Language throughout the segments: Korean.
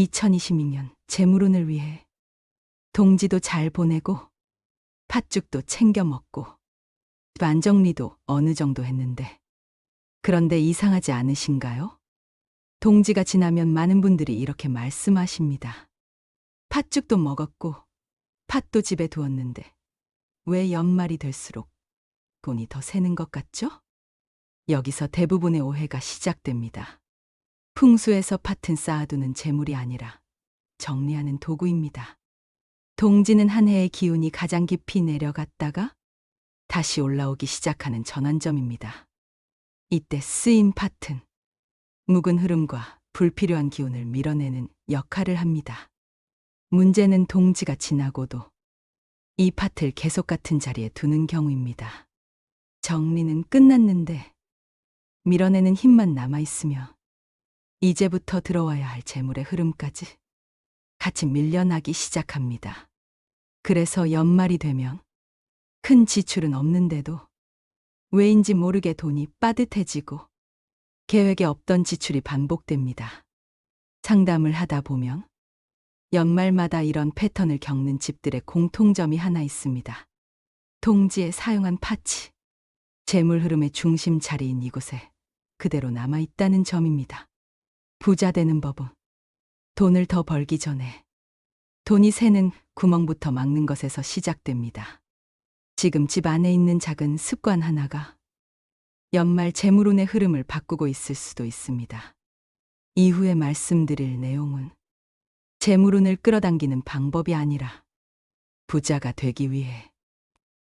2026년 재물운을 위해 동지도 잘 보내고 팥죽도 챙겨 먹고 안정리도 어느 정도 했는데, 그런데 이상하지 않으신가요? 동지가 지나면 많은 분들이 이렇게 말씀하십니다. 팥죽도 먹었고 팥도 집에 두었는데 왜 연말이 될수록 돈이 더 새는 것 같죠? 여기서 대부분의 오해가 시작됩니다. 풍수에서 팥은 쌓아두는 재물이 아니라 정리하는 도구입니다. 동지는 한 해의 기운이 가장 깊이 내려갔다가 다시 올라오기 시작하는 전환점입니다. 이때 쓰인 팥은 묵은 흐름과 불필요한 기운을 밀어내는 역할을 합니다. 문제는 동지가 지나고도 이 팥을 계속 같은 자리에 두는 경우입니다. 정리는 끝났는데 밀어내는 힘만 남아있으며 이제부터 들어와야 할 재물의 흐름까지 같이 밀려나기 시작합니다. 그래서 연말이 되면 큰 지출은 없는데도 왜인지 모르게 돈이 빠듯해지고 계획에 없던 지출이 반복됩니다. 상담을 하다 보면 연말마다 이런 패턴을 겪는 집들의 공통점이 하나 있습니다. 동지에 사용한 팥이 재물 흐름의 중심 자리인 이곳에 그대로 남아있다는 점입니다. 부자 되는 법은 돈을 더 벌기 전에 돈이 새는 구멍부터 막는 것에서 시작됩니다. 지금 집 안에 있는 작은 습관 하나가 연말 재물운의 흐름을 바꾸고 있을 수도 있습니다. 이후에 말씀드릴 내용은 재물운을 끌어당기는 방법이 아니라 부자가 되기 위해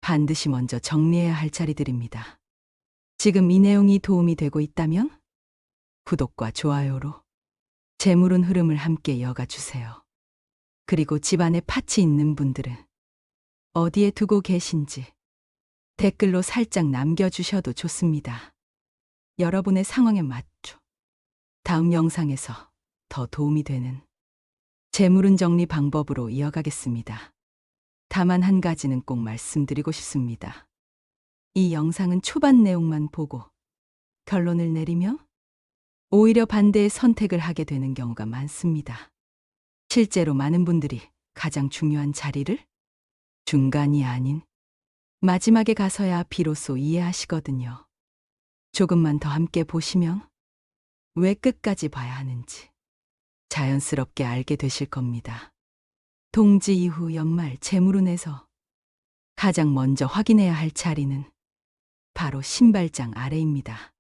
반드시 먼저 정리해야 할 자리들입니다. 지금 이 내용이 도움이 되고 있다면 구독과 좋아요로 재물운 흐름을 함께 이어가주세요. 그리고 집안에 팥이 있는 분들은 어디에 두고 계신지 댓글로 살짝 남겨주셔도 좋습니다. 여러분의 상황에 맞춰 다음 영상에서 더 도움이 되는 재물운 정리 방법으로 이어가겠습니다. 다만 한 가지는 꼭 말씀드리고 싶습니다. 이 영상은 초반 내용만 보고 결론을 내리며 오히려 반대의 선택을 하게 되는 경우가 많습니다. 실제로 많은 분들이 가장 중요한 자리를 중간이 아닌 마지막에 가서야 비로소 이해하시거든요. 조금만 더 함께 보시면 왜 끝까지 봐야 하는지 자연스럽게 알게 되실 겁니다. 동지 이후 연말 재물운에서 가장 먼저 확인해야 할 자리는 바로 신발장 아래입니다.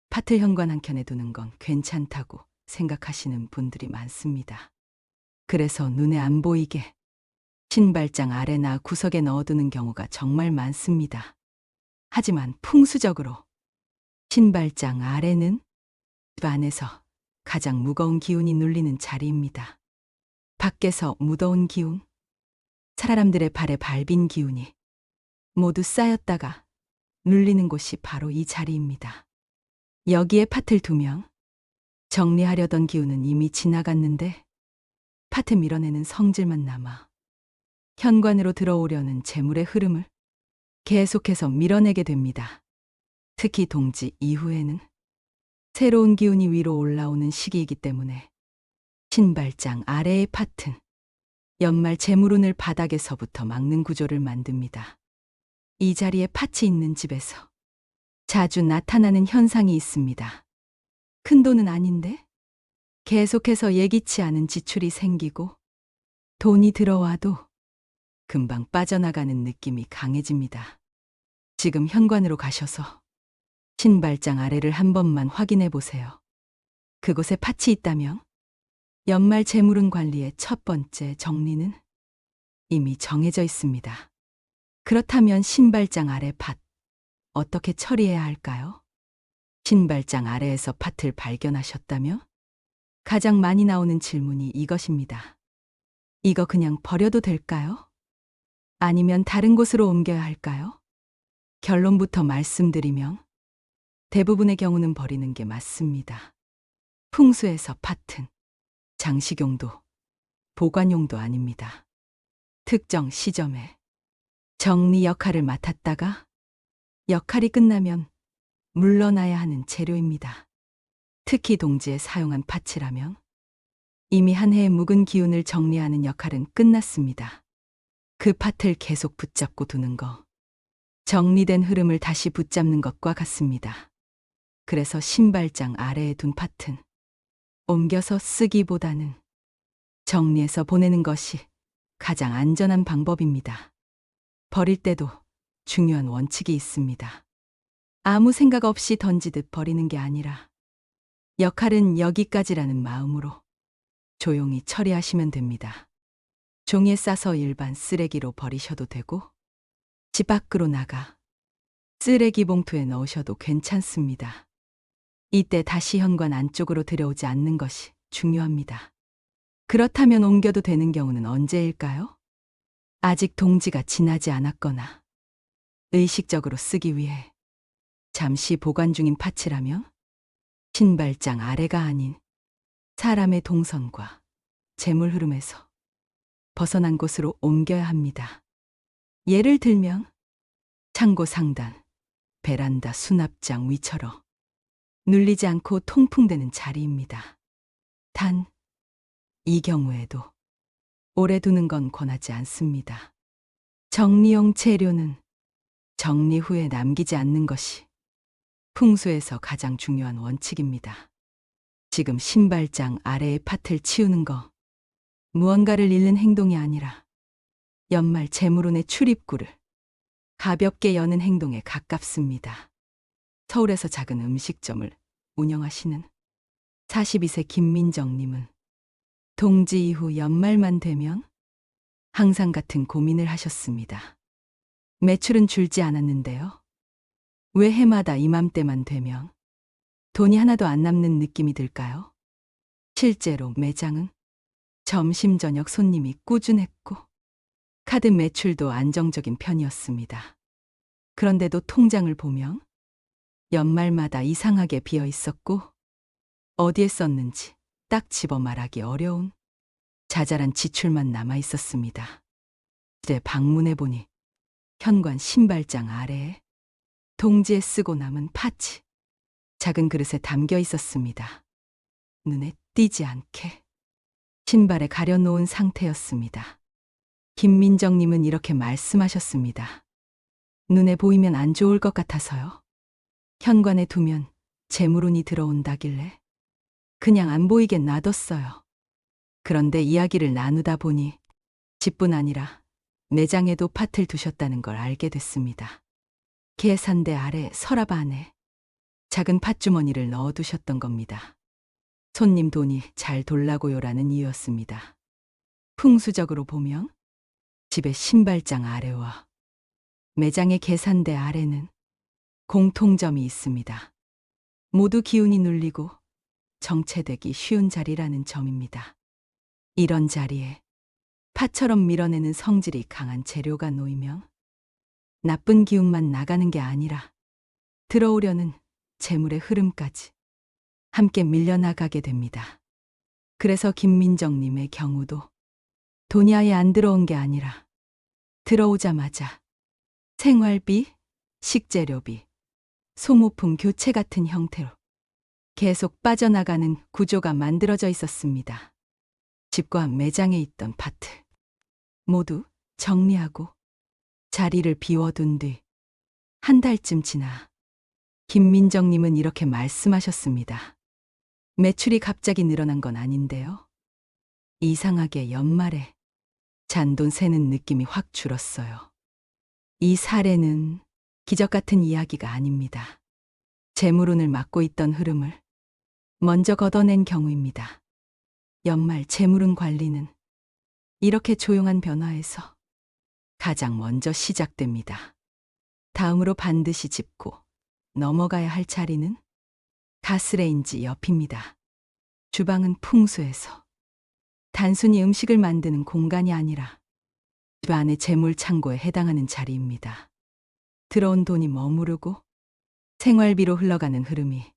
팥을 현관 한켠에 두는 건 괜찮다고 생각하시는 분들이 많습니다. 그래서 눈에 안 보이게 신발장 아래나 구석에 넣어두는 경우가 정말 많습니다. 하지만 풍수적으로 신발장 아래는 집 안에서 가장 무거운 기운이 눌리는 자리입니다. 밖에서 무더운 기운, 사람들의 발에 밟인 기운이 모두 쌓였다가 눌리는 곳이 바로 이 자리입니다. 여기에 팥을 두면 정리하려던 기운은 이미 지나갔는데 팥을 밀어내는 성질만 남아 현관으로 들어오려는 재물의 흐름을 계속해서 밀어내게 됩니다. 특히 동지 이후에는 새로운 기운이 위로 올라오는 시기이기 때문에 신발장 아래의 팥은 연말 재물운을 바닥에서부터 막는 구조를 만듭니다. 이 자리에 팥이 있는 집에서 자주 나타나는 현상이 있습니다. 큰 돈은 아닌데 계속해서 예기치 않은 지출이 생기고 돈이 들어와도 금방 빠져나가는 느낌이 강해집니다. 지금 현관으로 가셔서 신발장 아래를 한 번만 확인해 보세요. 그곳에 팥이 있다면 연말 재물운 관리의 첫 번째 정리는 이미 정해져 있습니다. 그렇다면 신발장 아래 팥, 어떻게 처리해야 할까요? 신발장 아래에서 팥을 발견하셨다면 가장 많이 나오는 질문이 이것입니다. 이거 그냥 버려도 될까요? 아니면 다른 곳으로 옮겨야 할까요? 결론부터 말씀드리면 대부분의 경우는 버리는 게 맞습니다. 풍수에서 팥은 장식용도, 보관용도 아닙니다. 특정 시점에 정리 역할을 맡았다가 역할이 끝나면 물러나야 하는 재료입니다. 특히 동지에 사용한 팥이라면 이미 한 해의 묵은 기운을 정리하는 역할은 끝났습니다. 그 팥을 계속 붙잡고 두는 거. 정리된 흐름을 다시 붙잡는 것과 같습니다. 그래서 신발장 아래에 둔 팥은 옮겨서 쓰기보다는 정리해서 보내는 것이 가장 안전한 방법입니다. 버릴 때도 중요한 원칙이 있습니다. 아무 생각 없이 던지듯 버리는 게 아니라 역할은 여기까지라는 마음으로 조용히 처리하시면 됩니다. 종이에 싸서 일반 쓰레기로 버리셔도 되고 집 밖으로 나가 쓰레기 봉투에 넣으셔도 괜찮습니다. 이때 다시 현관 안쪽으로 들여오지 않는 것이 중요합니다. 그렇다면 옮겨도 되는 경우는 언제일까요? 아직 동지가 지나지 않았거나 의식적으로 쓰기 위해 잠시 보관 중인 팥이라면 신발장 아래가 아닌 사람의 동선과 재물 흐름에서 벗어난 곳으로 옮겨야 합니다. 예를 들면 창고 상단, 베란다 수납장 위처럼 눌리지 않고 통풍되는 자리입니다. 단, 이 경우에도 오래 두는 건 권하지 않습니다. 정리용 재료는 정리 후에 남기지 않는 것이 풍수에서 가장 중요한 원칙입니다. 지금 신발장 아래의 팥을 치우는 거, 무언가를 잃는 행동이 아니라 연말 재물운의 출입구를 가볍게 여는 행동에 가깝습니다. 서울에서 작은 음식점을 운영하시는 42세 김민정님은 동지 이후 연말만 되면 항상 같은 고민을 하셨습니다. 매출은 줄지 않았는데요. 왜 해마다 이맘때만 되면 돈이 하나도 안 남는 느낌이 들까요? 실제로 매장은 점심 저녁 손님이 꾸준했고 카드 매출도 안정적인 편이었습니다. 그런데도 통장을 보면 연말마다 이상하게 비어 있었고 어디에 썼는지 딱 집어 말하기 어려운 자잘한 지출만 남아 있었습니다. 그때 방문해 보니 현관 신발장 아래에 동지에 쓰고 남은 팥이 작은 그릇에 담겨 있었습니다. 눈에 띄지 않게 신발에 가려놓은 상태였습니다. 김민정님은 이렇게 말씀하셨습니다. 눈에 보이면 안 좋을 것 같아서요. 현관에 두면 재물운이 들어온다길래 그냥 안 보이게 놔뒀어요. 그런데 이야기를 나누다 보니 집뿐 아니라 매장에도 팥을 두셨다는 걸 알게 됐습니다. 계산대 아래 서랍 안에 작은 팥주머니를 넣어두셨던 겁니다. 손님 돈이 잘 돌라고요라는 이유였습니다. 풍수적으로 보면 집의 신발장 아래와 매장의 계산대 아래는 공통점이 있습니다. 모두 기운이 눌리고 정체되기 쉬운 자리라는 점입니다. 이런 자리에 팥처럼 밀어내는 성질이 강한 재료가 놓이면 나쁜 기운만 나가는 게 아니라 들어오려는 재물의 흐름까지 함께 밀려나가게 됩니다. 그래서 김민정님의 경우도 돈이 아예 안 들어온 게 아니라 들어오자마자 생활비, 식재료비, 소모품 교체 같은 형태로 계속 빠져나가는 구조가 만들어져 있었습니다. 집과 매장에 있던 팥을 모두 정리하고 자리를 비워둔 뒤 한 달쯤 지나 김민정님은 이렇게 말씀하셨습니다. 매출이 갑자기 늘어난 건 아닌데요. 이상하게 연말에 잔돈 새는 느낌이 확 줄었어요. 이 사례는 기적 같은 이야기가 아닙니다. 재물운을 막고 있던 흐름을 먼저 걷어낸 경우입니다. 연말 재물운 관리는 이렇게 조용한 변화에서 가장 먼저 시작됩니다. 다음으로 반드시 짚고 넘어가야 할 자리는 가스레인지 옆입니다. 주방은 풍수에서 단순히 음식을 만드는 공간이 아니라 집 안의 재물 창고에 해당하는 자리입니다. 들어온 돈이 머무르고 생활비로 흘러가는 흐름이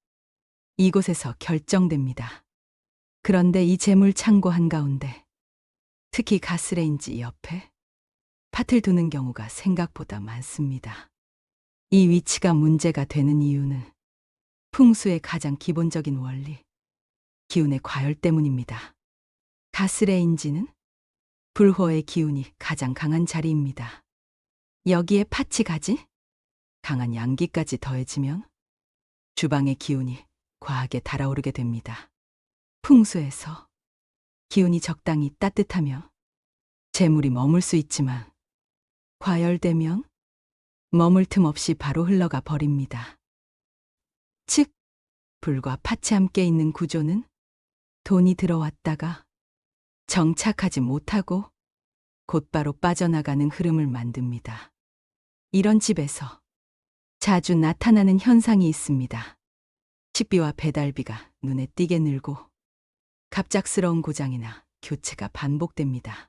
이곳에서 결정됩니다. 그런데 이 재물 창고 한가운데, 특히 가스레인지 옆에 팥을 두는 경우가 생각보다 많습니다. 이 위치가 문제가 되는 이유는 풍수의 가장 기본적인 원리, 기운의 과열 때문입니다. 가스레인지는 불호의 기운이 가장 강한 자리입니다. 여기에 팥이 가지? 강한 양기까지 더해지면 주방의 기운이 과하게 달아오르게 됩니다. 풍수에서 기운이 적당히 따뜻하며 재물이 머물 수 있지만 과열되면 머물 틈 없이 바로 흘러가 버립니다. 즉, 불과 팥이 함께 있는 구조는 돈이 들어왔다가 정착하지 못하고 곧바로 빠져나가는 흐름을 만듭니다. 이런 집에서 자주 나타나는 현상이 있습니다. 식비와 배달비가 눈에 띄게 늘고 갑작스러운 고장이나 교체가 반복됩니다.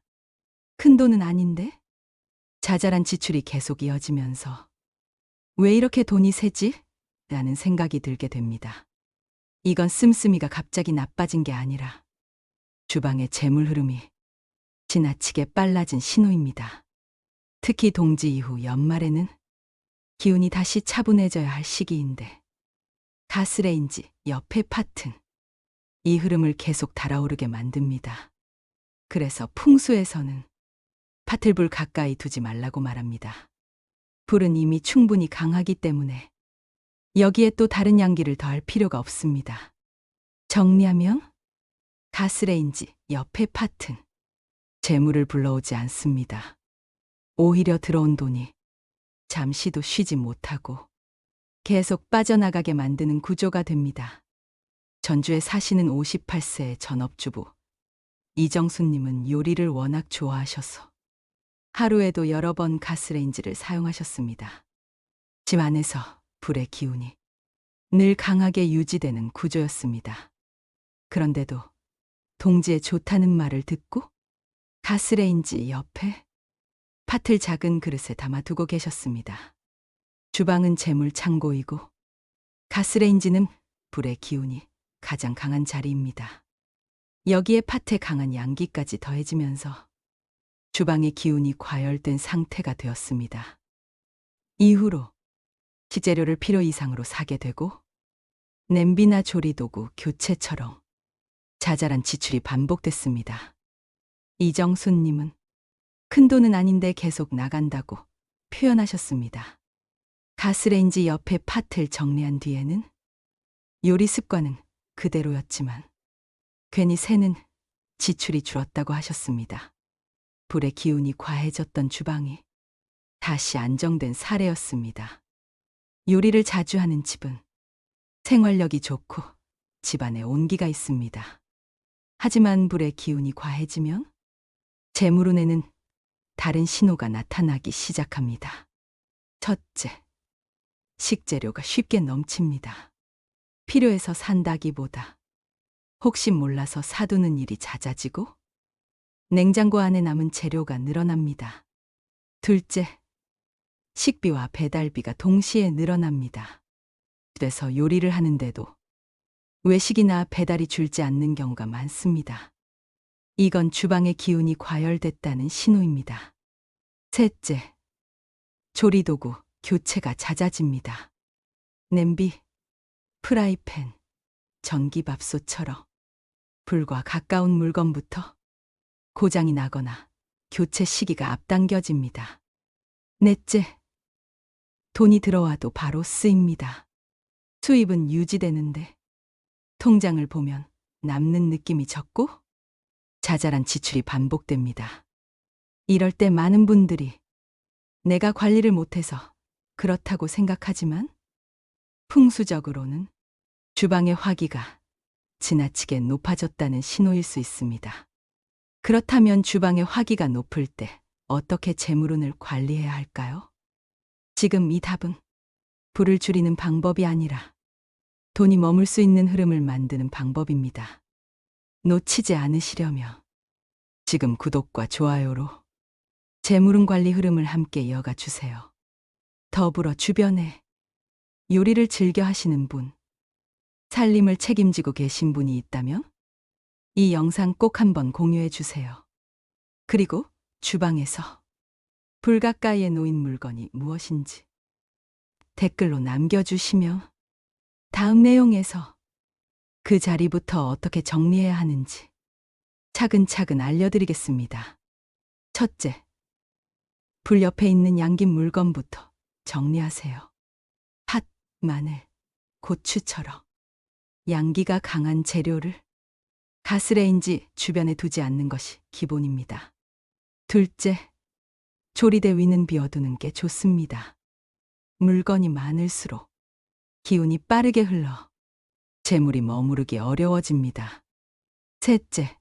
큰 돈은 아닌데 자잘한 지출이 계속 이어지면서 왜 이렇게 돈이 새지? 라는 생각이 들게 됩니다. 이건 씀씀이가 갑자기 나빠진 게 아니라 주방의 재물 흐름이 지나치게 빨라진 신호입니다. 특히 동지 이후 연말에는 기운이 다시 차분해져야 할 시기인데 가스레인지, 옆에 팥은 이 흐름을 계속 달아오르게 만듭니다. 그래서 풍수에서는 팥을 불 가까이 두지 말라고 말합니다. 불은 이미 충분히 강하기 때문에 여기에 또 다른 양기를 더할 필요가 없습니다. 정리하면 가스레인지, 옆에 팥은 재물을 불러오지 않습니다. 오히려 들어온 돈이 잠시도 쉬지 못하고 계속 빠져나가게 만드는 구조가 됩니다. 전주에 사시는 58세의 전업주부 이정수님은 요리를 워낙 좋아하셔서 하루에도 여러 번 가스레인지를 사용하셨습니다. 집 안에서 불의 기운이 늘 강하게 유지되는 구조였습니다. 그런데도 동지의 좋다는 말을 듣고 가스레인지 옆에 팥을 작은 그릇에 담아두고 계셨습니다. 주방은 재물 창고이고 가스레인지는 불의 기운이 가장 강한 자리입니다. 여기에 팥의 강한 양기까지 더해지면서 주방의 기운이 과열된 상태가 되었습니다. 이후로 식재료를 필요 이상으로 사게 되고 냄비나 조리도구 교체처럼 자잘한 지출이 반복됐습니다. 이정수님은 큰 돈은 아닌데 계속 나간다고 표현하셨습니다. 가스레인지 옆에 팥을 정리한 뒤에는 요리 습관은 그대로였지만 괜히 새는 지출이 줄었다고 하셨습니다. 불의 기운이 과해졌던 주방이 다시 안정된 사례였습니다. 요리를 자주 하는 집은 생활력이 좋고 집안에 온기가 있습니다. 하지만 불의 기운이 과해지면 재물운에는 다른 신호가 나타나기 시작합니다. 첫째, 식재료가 쉽게 넘칩니다. 필요해서 산다기보다 혹시 몰라서 사두는 일이 잦아지고 냉장고 안에 남은 재료가 늘어납니다. 둘째, 식비와 배달비가 동시에 늘어납니다. 그래서 요리를 하는데도 외식이나 배달이 줄지 않는 경우가 많습니다. 이건 주방의 기운이 과열됐다는 신호입니다. 셋째, 조리도구 교체가 잦아집니다. 냄비, 프라이팬, 전기밥솥처럼 불과 가까운 물건부터 고장이 나거나 교체 시기가 앞당겨집니다. 넷째, 돈이 들어와도 바로 쓰입니다. 수입은 유지되는데 통장을 보면 남는 느낌이 적고 자잘한 지출이 반복됩니다. 이럴 때 많은 분들이 내가 관리를 못해서 그렇다고 생각하지만 풍수적으로는 주방의 화기가 지나치게 높아졌다는 신호일 수 있습니다. 그렇다면 주방의 화기가 높을 때 어떻게 재물운을 관리해야 할까요? 지금 이 답은 불을 줄이는 방법이 아니라 돈이 머물 수 있는 흐름을 만드는 방법입니다. 놓치지 않으시려면 지금 구독과 좋아요로 재물운 관리 흐름을 함께 이어가 주세요. 더불어 주변에 요리를 즐겨 하시는 분, 살림을 책임지고 계신 분이 있다면 이 영상 꼭 한번 공유해 주세요. 그리고 주방에서 불 가까이에 놓인 물건이 무엇인지 댓글로 남겨주시며 다음 내용에서 그 자리부터 어떻게 정리해야 하는지 차근차근 알려드리겠습니다. 첫째, 불 옆에 있는 양긴 물건부터 정리하세요. 팥, 마늘, 고추처럼 양기가 강한 재료를 가스레인지 주변에 두지 않는 것이 기본입니다. 둘째, 조리대 위는 비워두는 게 좋습니다. 물건이 많을수록 기운이 빠르게 흘러 재물이 머무르기 어려워집니다. 셋째,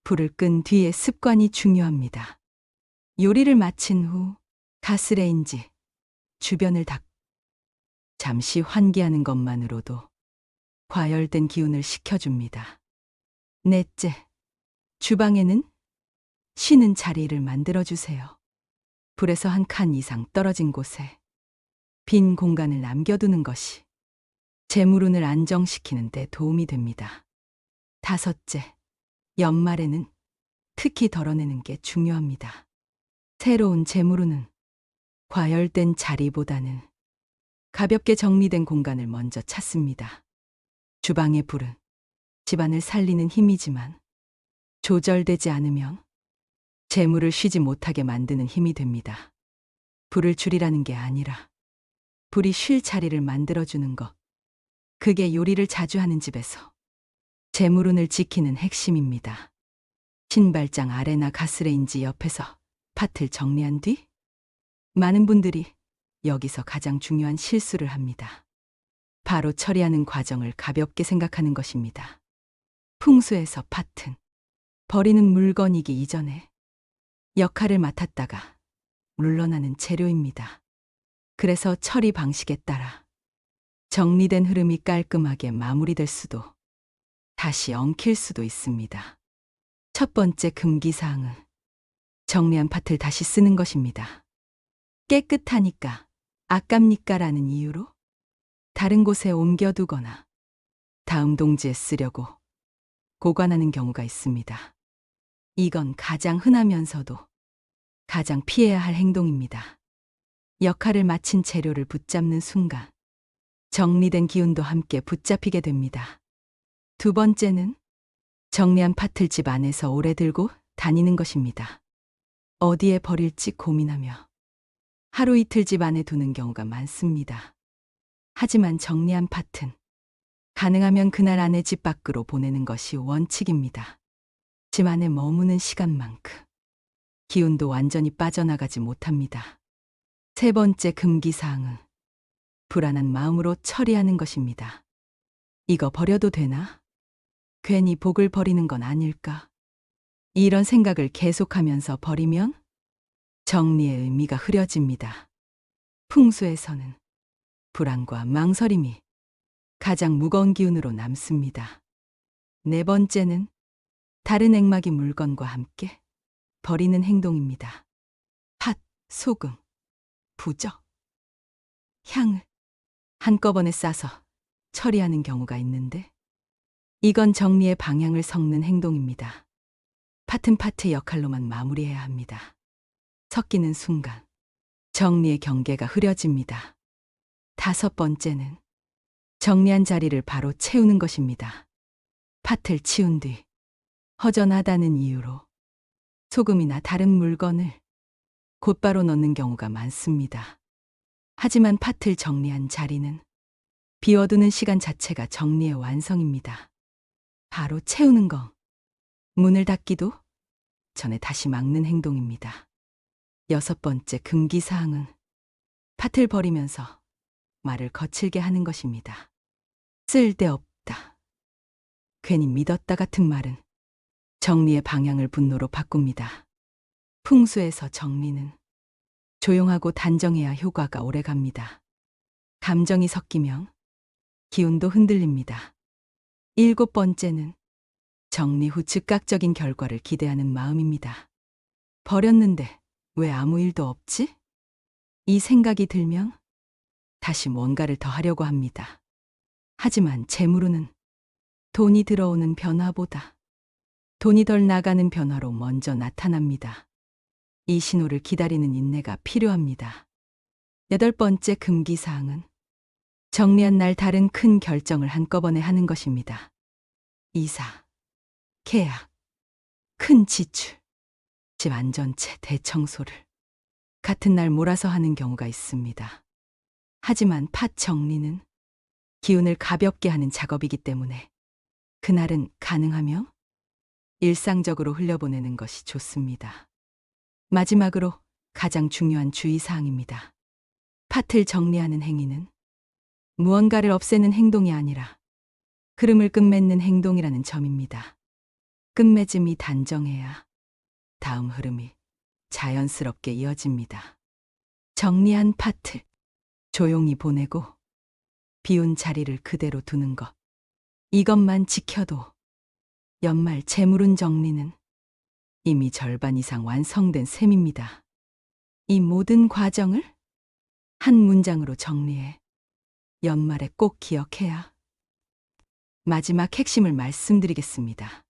불을 끈 뒤에 습관이 중요합니다. 요리를 마친 후 가스레인지 주변을 닦고 잠시 환기하는 것만으로도 과열된 기운을 식혀줍니다. 넷째, 주방에는 쉬는 자리를 만들어주세요. 불에서 한 칸 이상 떨어진 곳에 빈 공간을 남겨두는 것이 재물운을 안정시키는 데 도움이 됩니다. 다섯째, 연말에는 특히 덜어내는 게 중요합니다. 새로운 재물운은 과열된 자리보다는 가볍게 정리된 공간을 먼저 찾습니다. 주방의 불은 집안을 살리는 힘이지만 조절되지 않으면 재물을 쉬지 못하게 만드는 힘이 됩니다. 불을 줄이라는 게 아니라 불이 쉴 자리를 만들어주는 것. 그게 요리를 자주 하는 집에서 재물운을 지키는 핵심입니다. 신발장 아래나 가스레인지 옆에서 팥을 정리한 뒤 많은 분들이 여기서 가장 중요한 실수를 합니다. 바로 처리하는 과정을 가볍게 생각하는 것입니다. 풍수에서 팥은 버리는 물건이기 이전에 역할을 맡았다가 물러나는 재료입니다. 그래서 처리 방식에 따라 정리된 흐름이 깔끔하게 마무리될 수도 다시 엉킬 수도 있습니다. 첫 번째 금기사항은 정리한 팥을 다시 쓰는 것입니다. 깨끗하니까 아깝니까 라는 이유로 다른 곳에 옮겨두거나 다음 동지에 쓰려고 보관하는 경우가 있습니다. 이건 가장 흔하면서도 가장 피해야 할 행동입니다. 역할을 마친 재료를 붙잡는 순간 정리된 기운도 함께 붙잡히게 됩니다. 두 번째는 정리한 팥을 집 안에서 오래 들고 다니는 것입니다. 어디에 버릴지 고민하며 하루 이틀 집 안에 두는 경우가 많습니다. 하지만 정리한 팥은 가능하면 그날 안에 집 밖으로 보내는 것이 원칙입니다. 집 안에 머무는 시간만큼 기운도 완전히 빠져나가지 못합니다. 세 번째 금기사항은 불안한 마음으로 처리하는 것입니다. 이거 버려도 되나? 괜히 복을 버리는 건 아닐까? 이런 생각을 계속하면서 버리면 정리의 의미가 흐려집니다. 풍수에서는 불안과 망설임이 가장 무거운 기운으로 남습니다. 네 번째는 다른 액막이 물건과 함께 버리는 행동입니다. 팥, 소금, 부적, 향을 한꺼번에 싸서 처리하는 경우가 있는데 이건 정리의 방향을 섞는 행동입니다. 팥은 팥의 역할로만 마무리해야 합니다. 섞이는 순간 정리의 경계가 흐려집니다. 다섯 번째는 정리한 자리를 바로 채우는 것입니다. 팥을 치운 뒤 허전하다는 이유로 소금이나 다른 물건을 곧바로 넣는 경우가 많습니다. 하지만 팥을 정리한 자리는 비워두는 시간 자체가 정리의 완성입니다. 바로 채우는 거, 문을 닫기도 전에 다시 막는 행동입니다. 여섯 번째 금기사항은 팥을 버리면서 말을 거칠게 하는 것입니다. 쓸데없다, 괜히 믿었다 같은 말은 정리의 방향을 분노로 바꿉니다. 풍수에서 정리는 조용하고 단정해야 효과가 오래갑니다. 감정이 섞이면 기운도 흔들립니다. 일곱 번째는 정리 후 즉각적인 결과를 기대하는 마음입니다. 버렸는데 왜 아무 일도 없지? 이 생각이 들면 다시 뭔가를 더 하려고 합니다. 하지만 재물운은 돈이 들어오는 변화보다 돈이 덜 나가는 변화로 먼저 나타납니다. 이 신호를 기다리는 인내가 필요합니다. 여덟 번째 금기사항은 정리한 날 다른 큰 결정을 한꺼번에 하는 것입니다. 이사, 계약, 큰 지출, 집 안전체 대청소를 같은 날 몰아서 하는 경우가 있습니다. 하지만 팥 정리는 기운을 가볍게 하는 작업이기 때문에 그날은 가능하며 일상적으로 흘려보내는 것이 좋습니다. 마지막으로 가장 중요한 주의사항입니다. 팥을 정리하는 행위는 무언가를 없애는 행동이 아니라 흐름을 끝맺는 행동이라는 점입니다. 끝맺음이 단정해야 다음 흐름이 자연스럽게 이어집니다. 정리한 팥을 조용히 보내고 비운 자리를 그대로 두는 것. 이것만 지켜도 연말 재물운 정리는 이미 절반 이상 완성된 셈입니다. 이 모든 과정을 한 문장으로 정리해 연말에 꼭 기억해야. 마지막 핵심을 말씀드리겠습니다.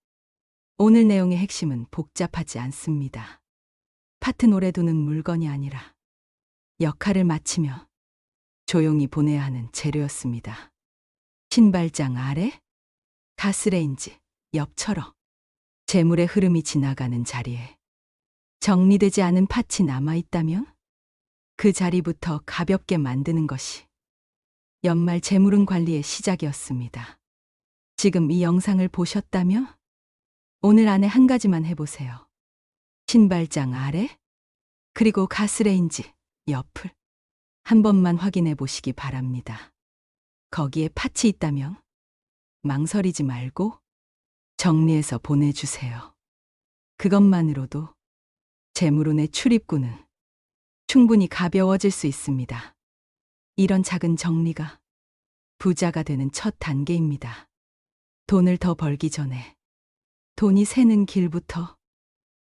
오늘 내용의 핵심은 복잡하지 않습니다. 팥은 오래 두는 물건이 아니라 역할을 마치며 조용히 보내야 하는 재료였습니다. 신발장 아래, 가스레인지 옆처럼 재물의 흐름이 지나가는 자리에 정리되지 않은 팥이 남아있다면 그 자리부터 가볍게 만드는 것이 연말 재물운 관리의 시작이었습니다. 지금 이 영상을 보셨다면 오늘 안에 한 가지만 해보세요. 신발장 아래, 그리고 가스레인지 옆을 한 번만 확인해 보시기 바랍니다. 거기에 팥이 있다면 망설이지 말고 정리해서 보내주세요. 그것만으로도 재물운의 출입구는 충분히 가벼워질 수 있습니다. 이런 작은 정리가 부자가 되는 첫 단계입니다. 돈을 더 벌기 전에 돈이 새는 길부터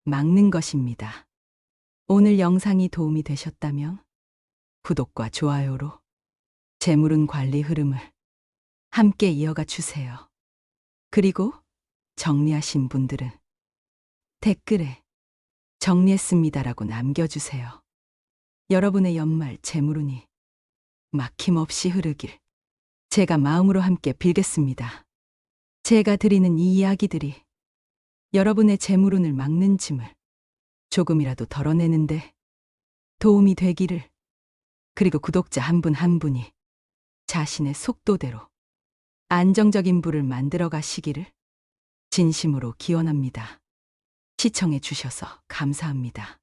막는 것입니다. 오늘 영상이 도움이 되셨다면 구독과 좋아요로 재물운 관리 흐름을 함께 이어가 주세요. 그리고 정리하신 분들은 댓글에 정리했습니다라고 남겨주세요. 여러분의 연말 재물운이 막힘없이 흐르길 제가 마음으로 함께 빌겠습니다. 제가 드리는 이 이야기들이 여러분의 재물운을 막는 짐을 조금이라도 덜어내는데 도움이 되기를, 그리고 구독자 한 분 한 분이 자신의 속도대로 안정적인 부를 만들어 가시기를 진심으로 기원합니다. 시청해 주셔서 감사합니다.